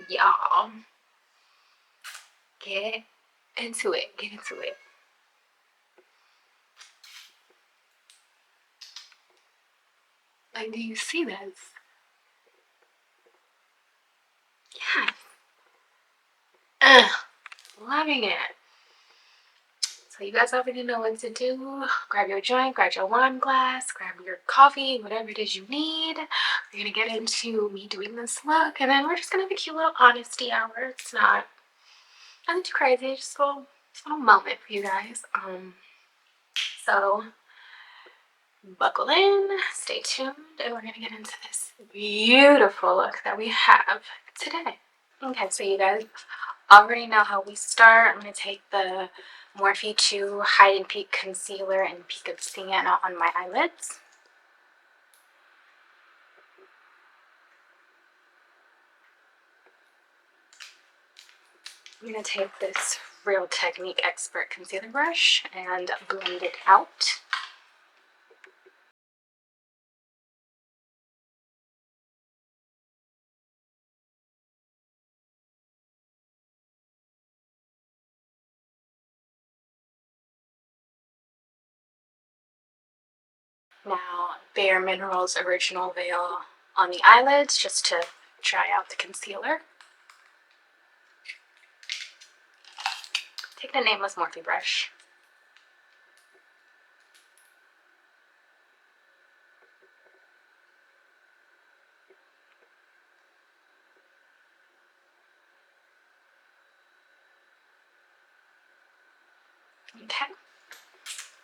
Y'all, get into it. Get into it. Like, do you see this? Yes. Loving it. So you guys already know what to do. Grab your joint, grab your wine glass, grab your coffee, whatever it is you need. We're gonna get into me doing this look, and then we're just gonna have a cute little honesty hour. It's not nothing too crazy, just a little moment for you guys. So buckle in, stay tuned, and we're gonna get into this beautiful look that we have today. Okay, so you guys already know how we start. I'm going to take the Morphe 2 Hide and Peak Concealer and Peak of Sienna on my eyelids. I'm going to take this Real Technique Expert Concealer Brush and blend it out. Now, Bare Minerals Original Veil on the eyelids just to dry out the concealer. Take the nameless Morphe brush.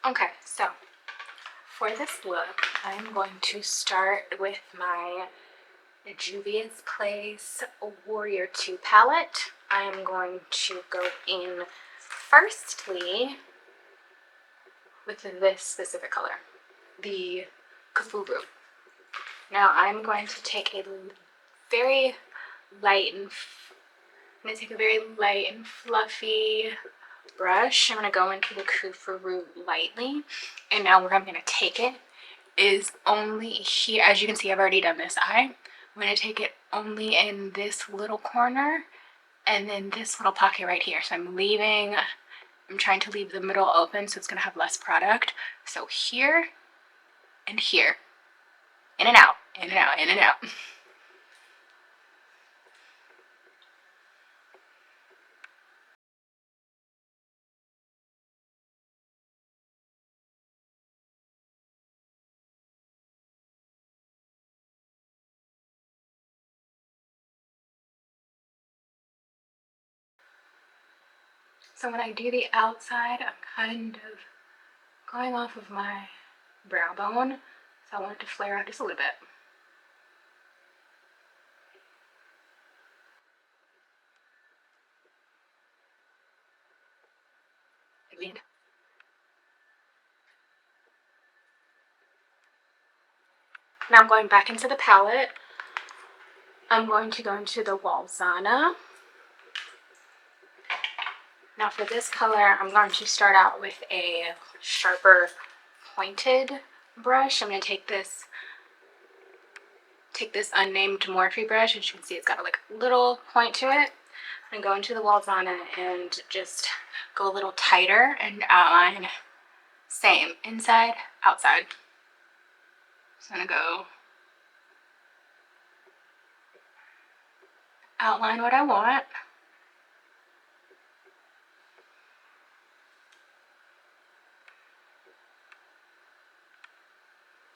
Okay, so for this look, I'm going to start with my Juvia's Place Warrior 2 palette. I am going to go in firstly with this specific color, the Kafuru. Now I'm going to take a very light and fluffy brush. I'm going to go into the Kafuru lightly, and now where I'm going to take it is only here. As you can see, I've already done this eye. I'm going to take it only in this little corner and then this little pocket right here. So I'm trying to leave the middle open so it's going to have less product. So here and here, in and out, in and out, in and out. So when I do the outside, I'm kind of going off of my brow bone. So I want it to flare out just a little bit. Again. Now I'm going back into the palette. I'm going to go into the Walzana. Now for this color, I'm going to start out with a sharper pointed brush. I'm going to take this unnamed Morphe brush. As you can see, it's got a little point to it. I'm going to go into the Walzana and just go a little tighter and outline. Same, inside, outside. So I'm going to go outline what I want.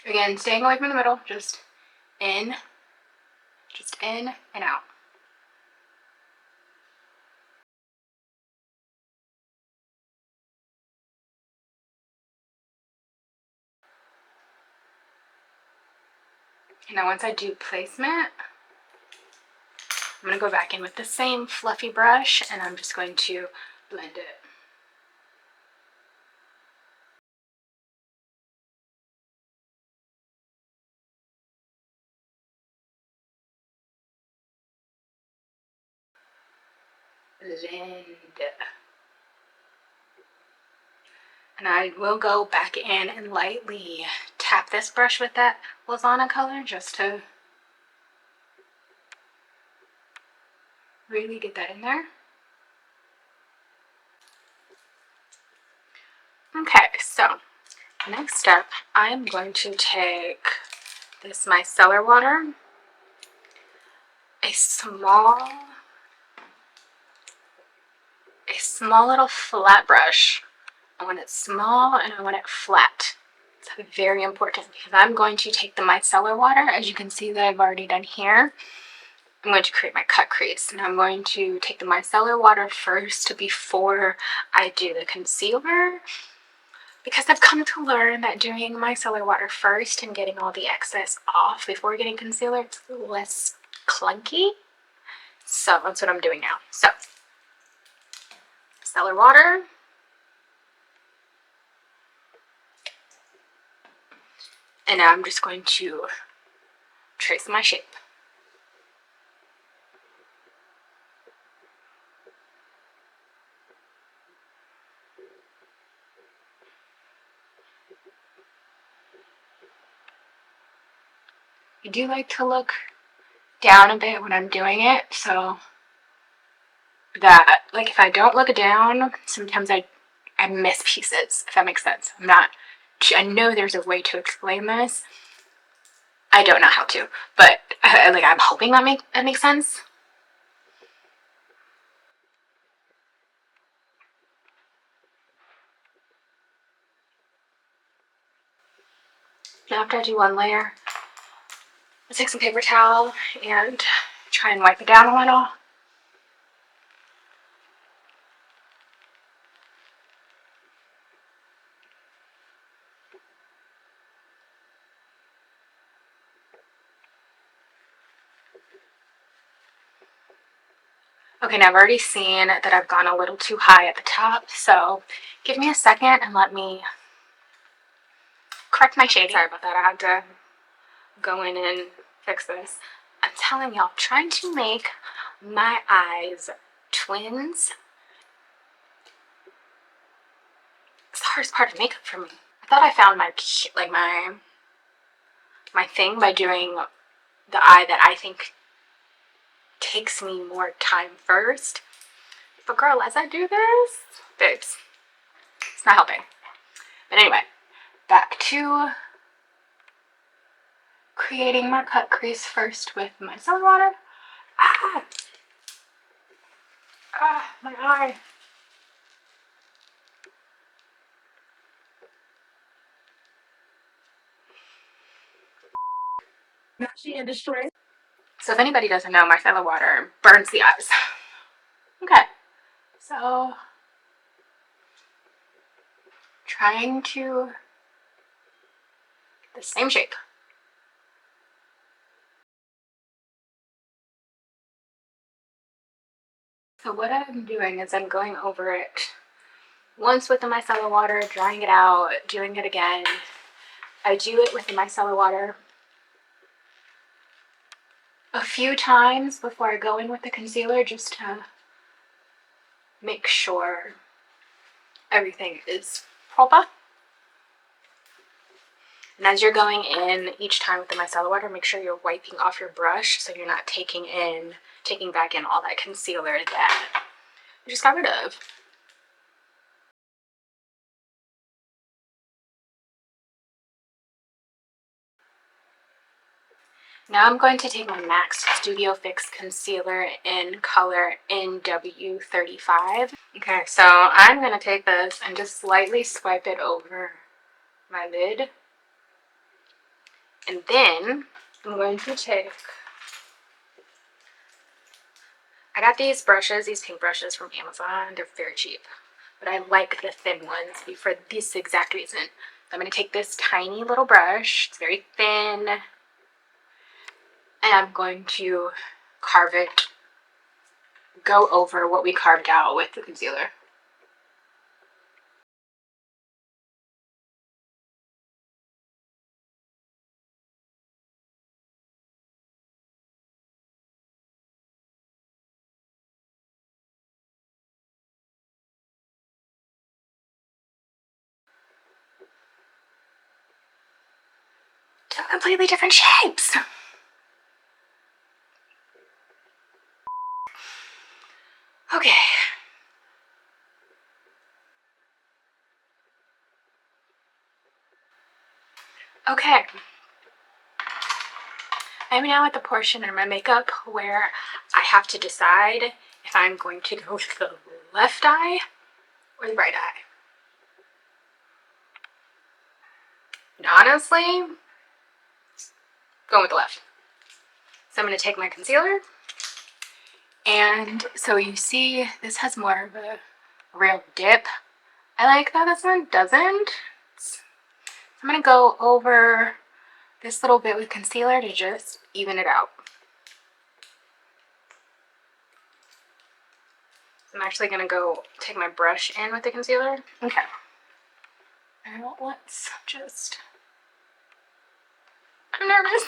Again, staying away from the middle, just in and out. And now once I do placement, I'm going to go back in with the same fluffy brush and I'm just going to blend it. Blend. And I will go back in and lightly tap this brush with that Walzana color just to Really get that in there. Okay, so next step, I'm going to take this micellar water, a small little flat brush. I want it small and I want it flat. It's very important because I'm going to take the micellar water, as you can see that I've already done here. I'm going to create my cut crease, and I'm going to take the micellar water first before I do the concealer, because I've come to learn that doing micellar water first and getting all the excess off before getting concealer, it's less clunky. So that's what I'm doing now. So micellar water. And now I'm just going to trace my shape. I do like to look down a bit when I'm doing it, so that, like, if I don't look down, sometimes I miss pieces, if that makes sense. I know there's a way to explain this. I don't know how to, but like, I'm hoping that makes sense. Now after I do one layer, I'll take some paper towel and try and wipe it down a little. Okay, now I've already seen that I've gone a little too high at the top, so give me a second and let me correct my shading. Sorry about that, I had to go in and fix this. I'm telling y'all, trying to make my eyes twins is the hardest part of makeup for me. I thought I found my thing by doing the eye that I think takes me more time first. But girl, as I do this, babes, it's not helping. But anyway, back to creating my cut crease first with my micellar water. My eye. Now she in distress. So if anybody doesn't know, micellar water burns the eyes. Okay, so trying to get the same shape. So what I'm doing is I'm going over it once with the micellar water, drying it out, doing it again. I do it with the micellar water a few times before I go in with the concealer, just to make sure everything is proper. And as you're going in each time with the micellar water, make sure you're wiping off your brush so you're not taking back in all that concealer that you just got rid of. Now I'm going to take my MAC Studio Fix Concealer in color NW35. Okay, so I'm going to take this and just slightly swipe it over my lid. And then I'm going to take, I got these brushes, these pink brushes from Amazon. They're very cheap, but I like the thin ones for this exact reason. I'm going to take this tiny little brush, it's very thin, and I'm going to carve it, go over what we carved out with the concealer. Two completely different shapes. Okay. Okay. I'm now at the portion in my makeup where I have to decide if I'm going to go with the left eye or the right eye. And honestly, going with the left. So I'm going to take my concealer. And so you see, this has more of a real dip. I like that this one doesn't. So I'm going to go over this little bit with concealer to just even it out. I'm actually going to go take my brush in with the concealer. Okay. Now let's just... I'm nervous.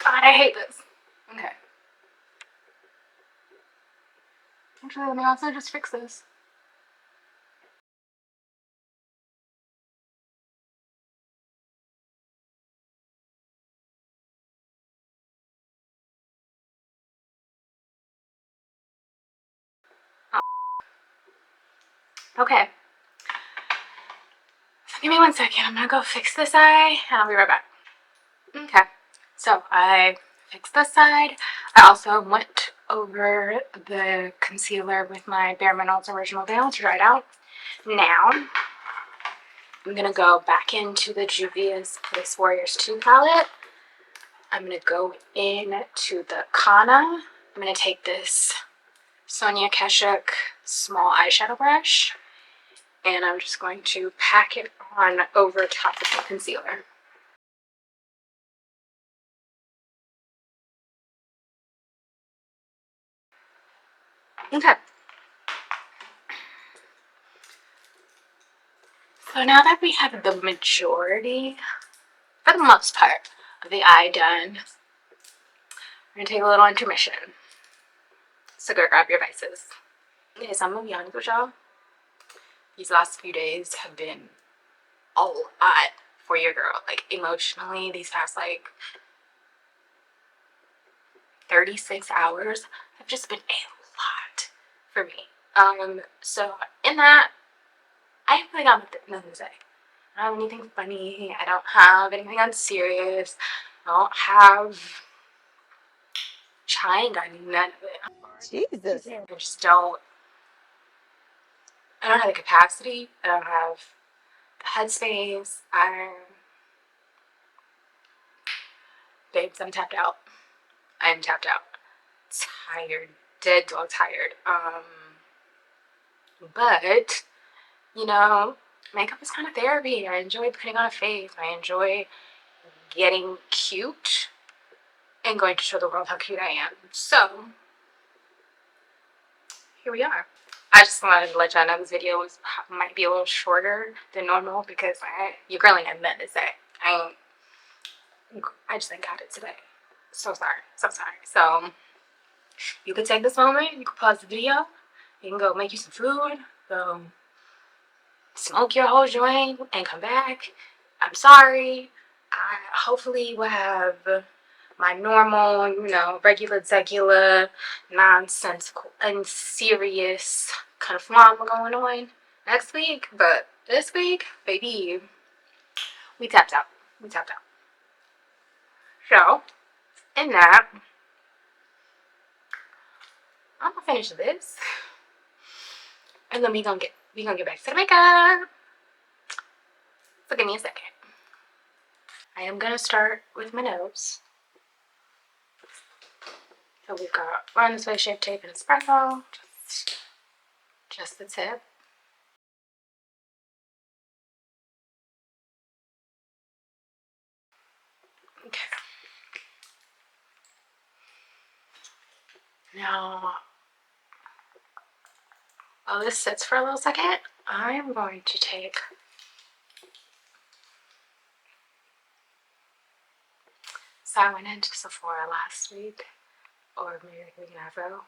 God, I hate this. Okay. Actually, let me also just fix this. Okay. So give me 1 second. I'm gonna go fix this eye and I'll be right back. Okay. So I fixed this side. I also went over the concealer with my Bare Minerals Original Veil to dry it out. Now I'm gonna go back into the Juvia's Place Warriors 2 palette. I'm gonna go into the Kana. I'm gonna take this Sonia Kashuk small eyeshadow brush and I'm just going to pack it on over top of the concealer. Okay. So now that we have the majority, for the most part, of the eye done, we're gonna take a little intermission. So go grab your vices. Okay, so I'm gonna be honest with y'all. These last few days have been a lot for your girl. Like emotionally, these past like 36 hours have just been a lot for me. So in that, I really got nothing to say. I don't have anything funny. I don't have anything unserious. I don't have trying. I mean, none of it. Jesus. I just don't. I don't have the capacity. I don't have the headspace. Babes, I'm tapped out. I'm tapped out. Tired. Dead dog tired. But you know, makeup is kind of therapy. I enjoy putting on a face. I enjoy getting cute and going to show the world how cute I am. So here we are. I just wanted to let y'all know this video might be a little shorter than normal because your girl ain't had nothing to say. I just ain't got it today. So sorry. So sorry. So you can take this moment. You can pause the video. You can go make you some food. Go smoke your whole joint and come back. I'm sorry. I hopefully will have my normal, regular, nonsensical, unserious kind of mom going on next week. But this week, baby, we tapped out. We tapped out. So, in that, I'm gonna finish this, and then we gonna get back to the makeup. So give me a second. I am gonna start with my nose. So we've got Run This Way Shape Tape and a sparkle. Just the tip. Okay. Now, while this sits for a little second, I'm going to take So I went into Sephora last week, or maybe like a week and a half ago.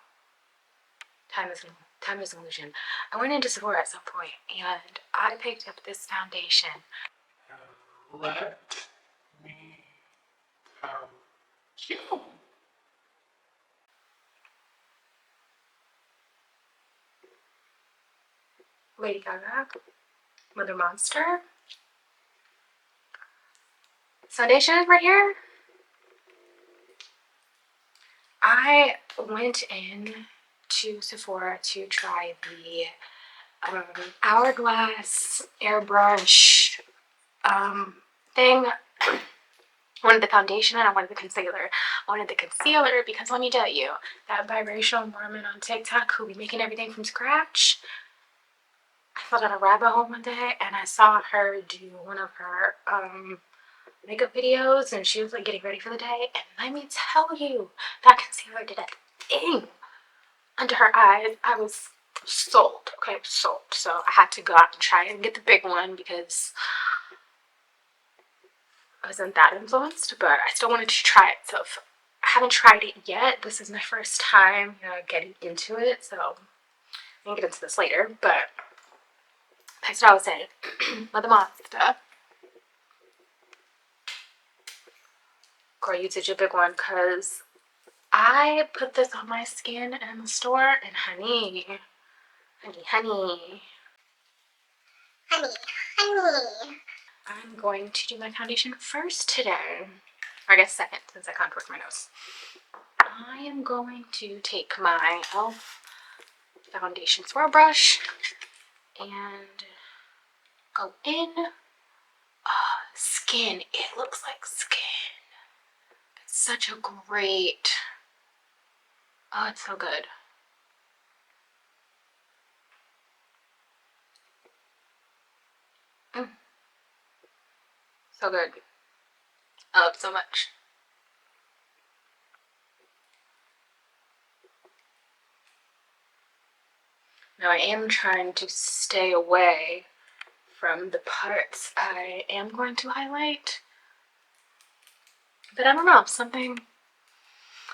Time is an illusion. I went into Sephora at some point, and I picked up this foundation. Let me help you. Lady Gaga, Mother Monster. Foundation right here. I went in to Sephora to try the Hourglass airbrush thing. I wanted the foundation and I wanted the concealer. I wanted the concealer because let me tell you, that biracial Mormon on TikTok who be making everything from scratch, I fell down a rabbit hole one day and I saw her do one of her makeup videos and she was like getting ready for the day, and let me tell you, that concealer did a thing under her eyes. I was sold. Okay, sold. So I had to go out and try and get the big one because I wasn't that influenced, but I still wanted to try it. So if I haven't tried it yet, this is my first time, getting into it. So I'll get into this later, but that's what I was saying. Mother Monster. Girl, you did your big one because I put this on my skin in the store and honey, I'm going to do my foundation first today. Or I guess second, since I contoured my nose. I am going to take my e.l.f. foundation swirl brush and go in. Skin. It looks like skin. It's such a great... Oh, it's so good. So good. I love it so much. Now I am trying to stay away from the parts I am going to highlight. But I don't know, something...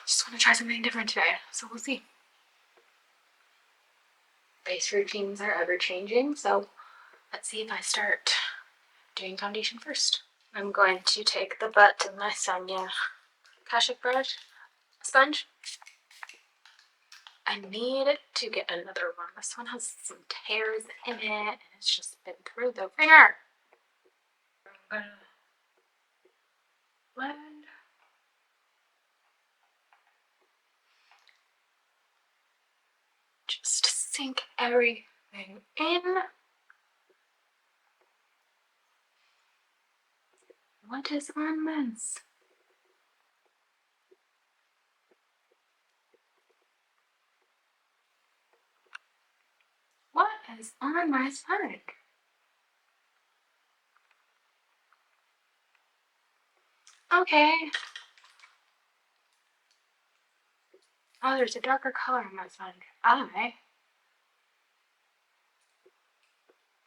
Just want to try something different today, so we'll see. Base routines are ever changing, so let's see if I start doing foundation first. I'm going to take the butt of my Sonia Kashuk brush sponge. I need to get another one. This one has some tears in it and it's just been through the ringer. I'm gonna blend. Just sink everything in. What is on this? What is on my stomach? Okay. Oh, there's a darker color in my sponge. I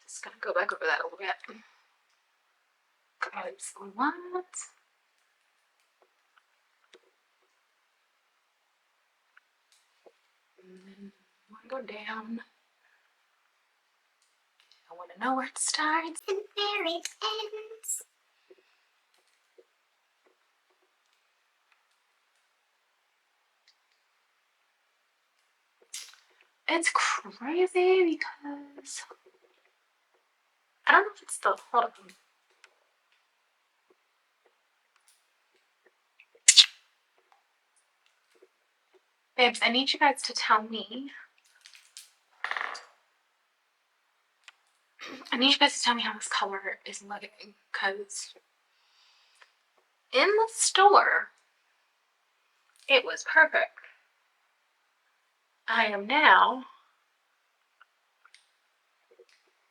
just gonna go back over that a little bit. Because what? And then I want to go down. I want to know where it starts and where it ends. It's crazy because I don't know if it's the hold on. Babes, I need you guys to tell me. I need you guys to tell me how this color is looking, because in the store it was perfect. I am now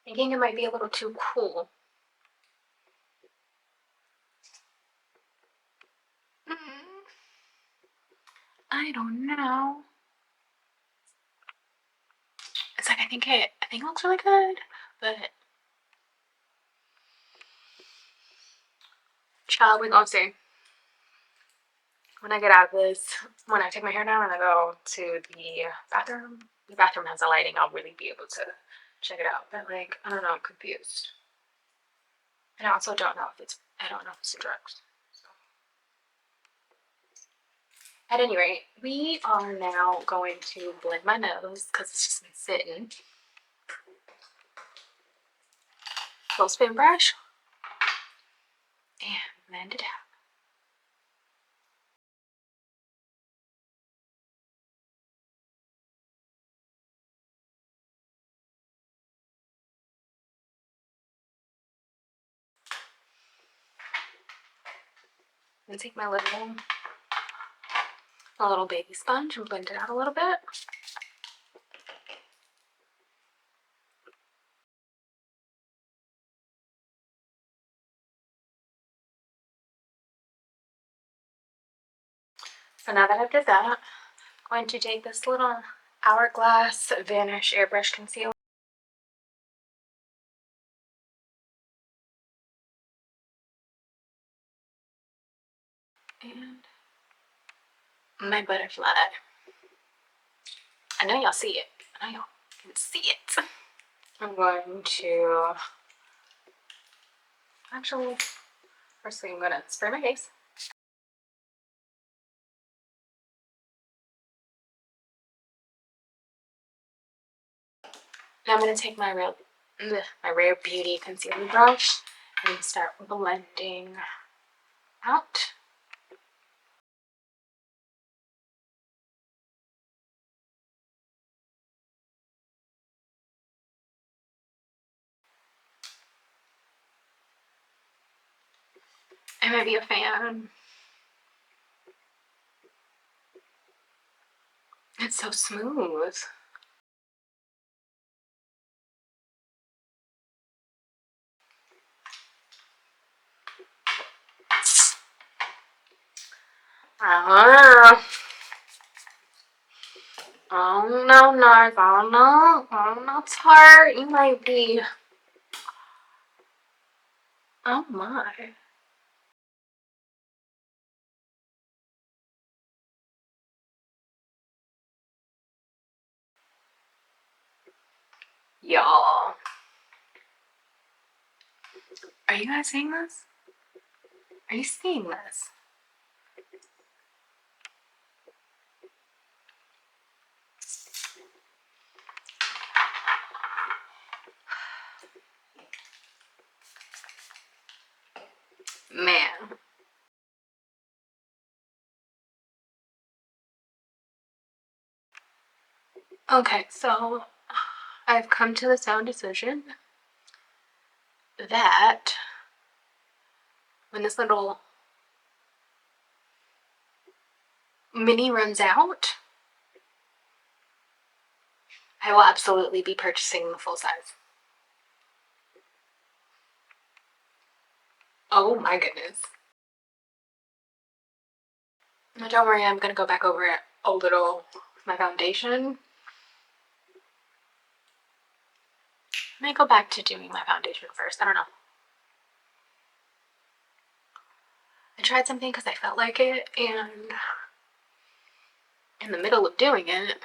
thinking it might be a little too cool. I don't know. It's like I think it looks really good, but child, we're gonna see. When I get out of this, when I take my hair down and I go to the bathroom has a lighting, I'll really be able to check it out. But like, I don't know, I'm confused. And I also don't know if it's the drugs. So. At any rate, we are now going to blend my nose because it's just been sitting. clothespin brush and blend it out. And take my little baby sponge and blend it out a little bit. So now that I've did that, I'm going to take this little Hourglass Vanish Airbrush Concealer and my butterfly. I know y'all see it. I know y'all can see it. I'm going to actually, firstly I'm going to spray my face. Now I'm going to take my Rare Beauty concealer brush and start blending out. I might be a fan. It's so smooth. Oh no, Narc. Oh no, Tart. You might be. Oh my. Y'all. Are you guys seeing this? Are you seeing this? Man. Okay, so I've come to the sound decision that when this little mini runs out, I will absolutely be purchasing the full size. Oh my goodness. But don't worry, I'm gonna go back over it a little with my foundation. I may go back to doing my foundation first. I don't know. I tried something because I felt like it, and in the middle of doing it,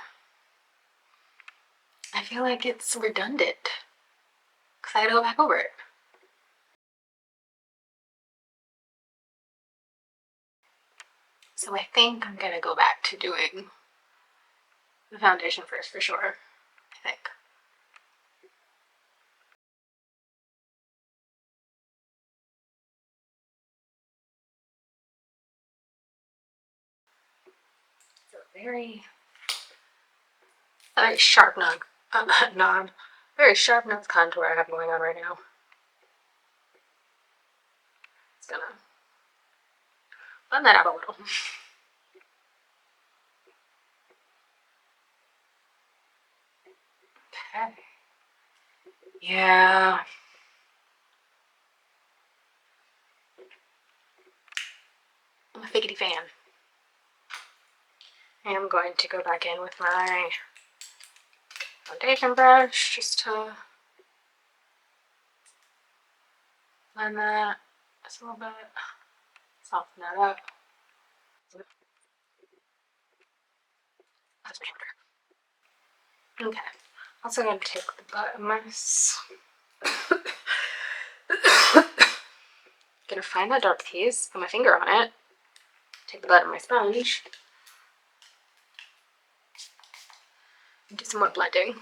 I feel like it's redundant because I had to go back over it. So I think I'm gonna go back to doing the foundation first for sure. I think. It's a very sharp very sharp nose contour I have going on right now. It's gonna blend that out a little. Okay. Yeah. I'm a figgity fan. I am going to go back in with my foundation brush just to blend that just a little bit, soften that up. Okay. Also gonna take the butt of my gonna find that dark piece, put my finger on it, take the butt of my sponge, and do some more blending.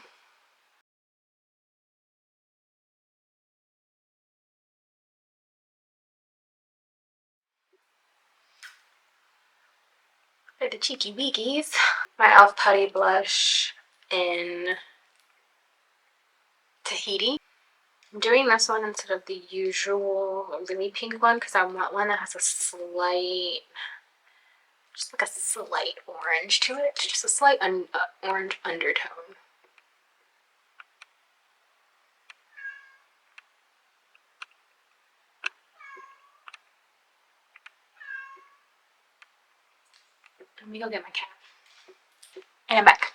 the cheeky beakies. My e.l.f. putty blush in Tahiti. I'm doing this one instead of the usual really pink one because I want one that has a slight, just like a slight orange to it, just a slight orange undertone. Let me go get my cat. And I'm back.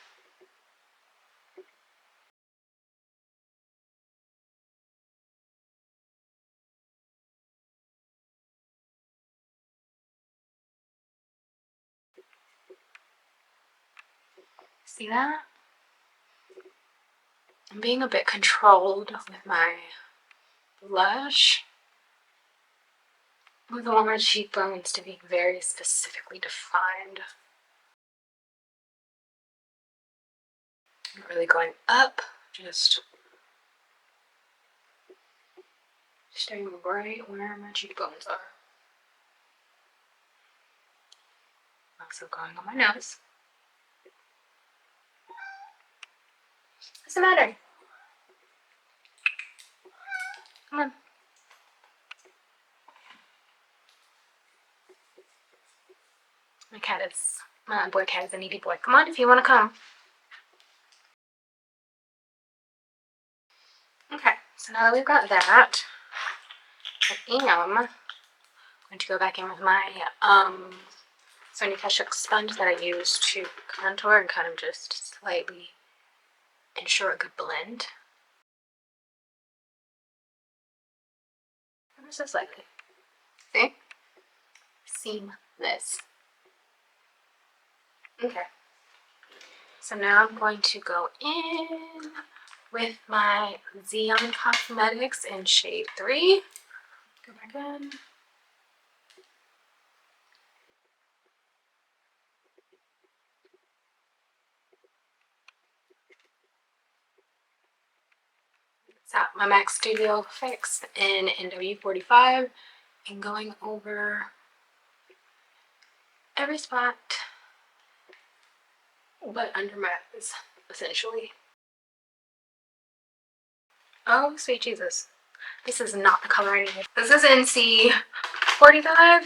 See that? I'm being a bit controlled with my blush. I want my cheekbones to be very specifically defined. Not really going up, just staying right where my cheekbones are. Also going on my nose. What's the matter? Come on. My boy cat is a needy boy. Come on if you want to come. Okay, so now that we've got that, I am going to go back in with my Sonia Kashuk sponge that I use to contour and kind of just slightly ensure a good blend. Just so slightly. See? Seamless. Okay. So now I'm going to go in with my Xeon Cosmetics in shade 3. Go back in. It's out my MAC Studio Fix in NW45 and going over every spot but under my eyes, essentially. Oh, sweet Jesus. This is not the color I needed. This is NC45.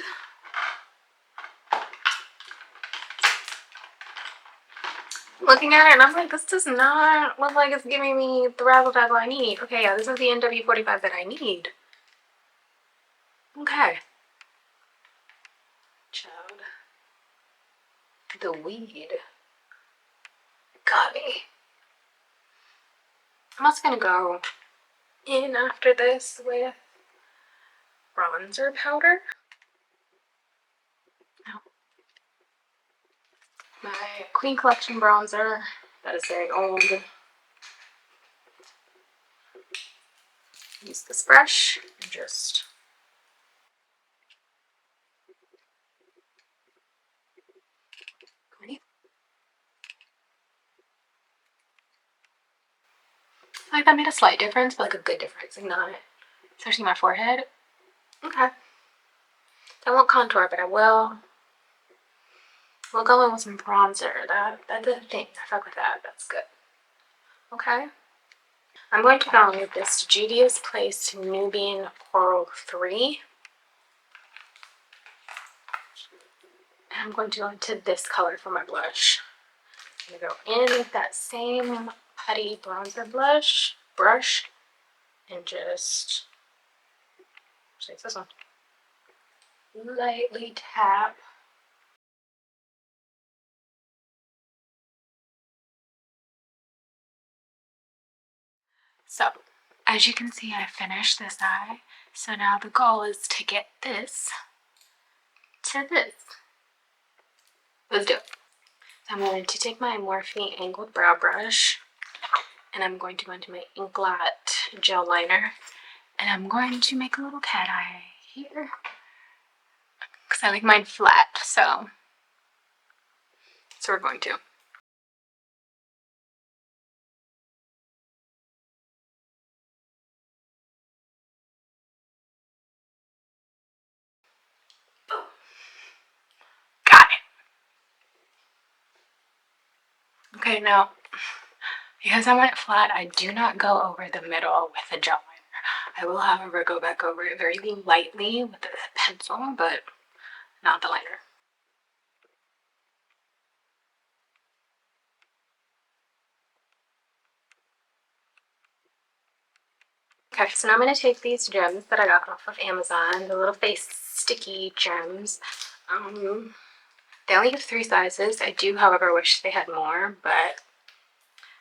Looking at it and I'm like, this does not look like it's giving me the razzle dazzle I need. Okay, yeah, this is the NW45 that I need. Okay. Child. The weed got me. I'm also gonna go in after this with bronzer powder. My Queen Collection bronzer that is very old. Use this brush and just I like that made a slight difference, but like a good difference, like not especially my forehead. Okay. I won't contour, but I will. We'll go in with some bronzer. That's a thing. I fuck with that. That's good. Okay. I'm going to go in with this Juvia's Place Nubian Coral 3. And I'm going to go into this color for my blush. I'm going to go in with that same putty bronzer brush and just use this one. Lightly tap. So, as you can see, I finished this eye. So now the goal is to get this to this. Let's do it. So I'm going to take my Morphe angled brow brush and I'm going to go into my Inkblot gel liner and I'm going to make a little cat eye here because I like mine flat. So we're going to. Got it. Okay, now, because I went flat, I do not go over the middle with the gel liner. I will, however, go back over it very lightly with the pencil, but not the liner. Okay, so now I'm going to take these gems that I got off of Amazon, the little face sticky gems. They only have 3 sizes. I do, however, wish they had more, but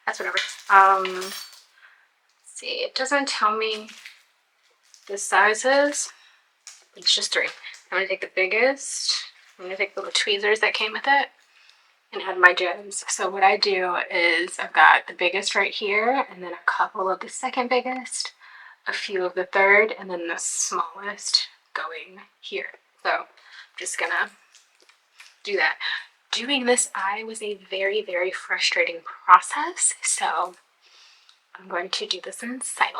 that's whatever. Let's see, it doesn't tell me the sizes. It's just 3. I'm going to take the biggest. I'm going to take the little tweezers that came with it and add my gems. So what I do is I've got the biggest right here, and then a couple of the second biggest, a few of the third, and then the smallest going here. So I'm just gonna do that. Doing this eye was a very, very frustrating process, so I'm going to do this in silence.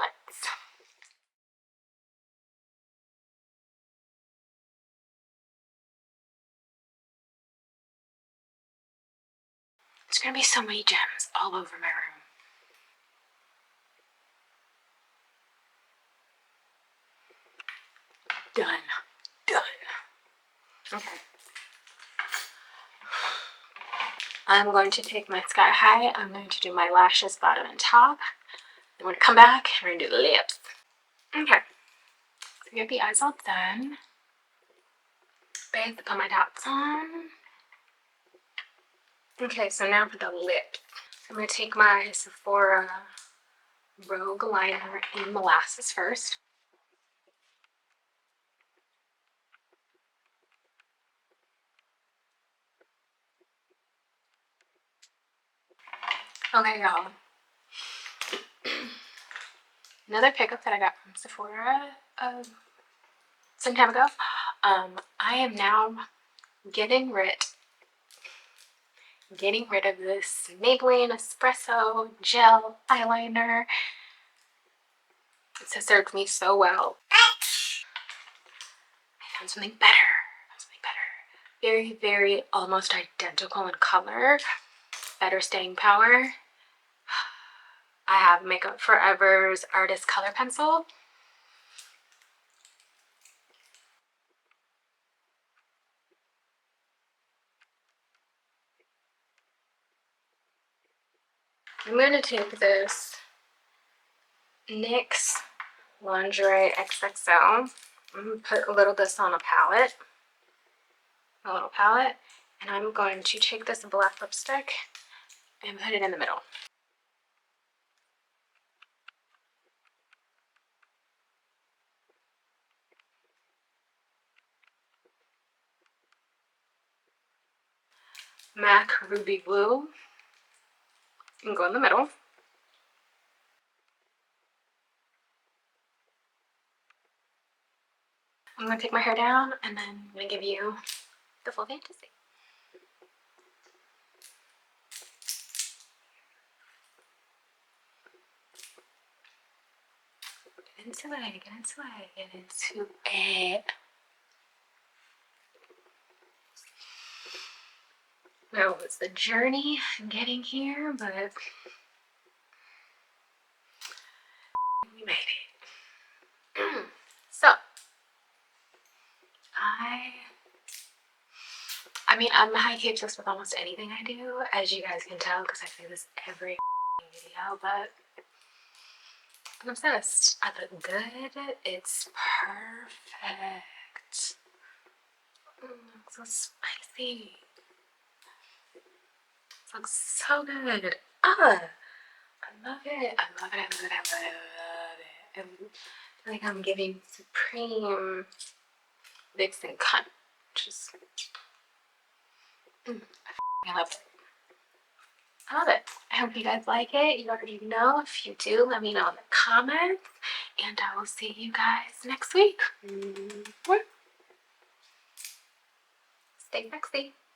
There's gonna be so many gems all over my room. Done. Okay. I'm going to take my Sky High. I'm going to do my lashes, bottom and top. I'm going to come back and we're going to do the lips. Okay. So get the eyes all done. Put my dots on. Okay, so now for the lips. I'm going to take my Sephora Rogue Liner in Molasses first. Okay, y'all. Another pickup that I got from Sephora some time ago. I am now getting rid of this Maybelline Espresso Gel Eyeliner. It has served me so well. I found something better. Very, very almost identical in color. Better staying power. I have Makeup Forever's Artist Color Pencil. I'm going to take this NYX Lingerie XXL. I'm going to put a little of this on a palette. And I'm going to take this black lipstick and put it in the middle. MAC Ruby Blue, and go in the middle. I'm going to take my hair down, and then I'm going to give you the full fantasy. Get into it. Now it's the journey getting here, but we made it. So, I mean, I'm high-key obsessed with almost anything I do, as you guys can tell, because I say this every video, but I'm obsessed. I look good. It's perfect. So spicy. It looks so good. I love it. I love it. I feel like I'm giving supreme vixen cunt. Just, I love it. I love it. I hope you guys like it. You already know. If you do, let me know in the comments. And I will see you guys next week. Stay sexy.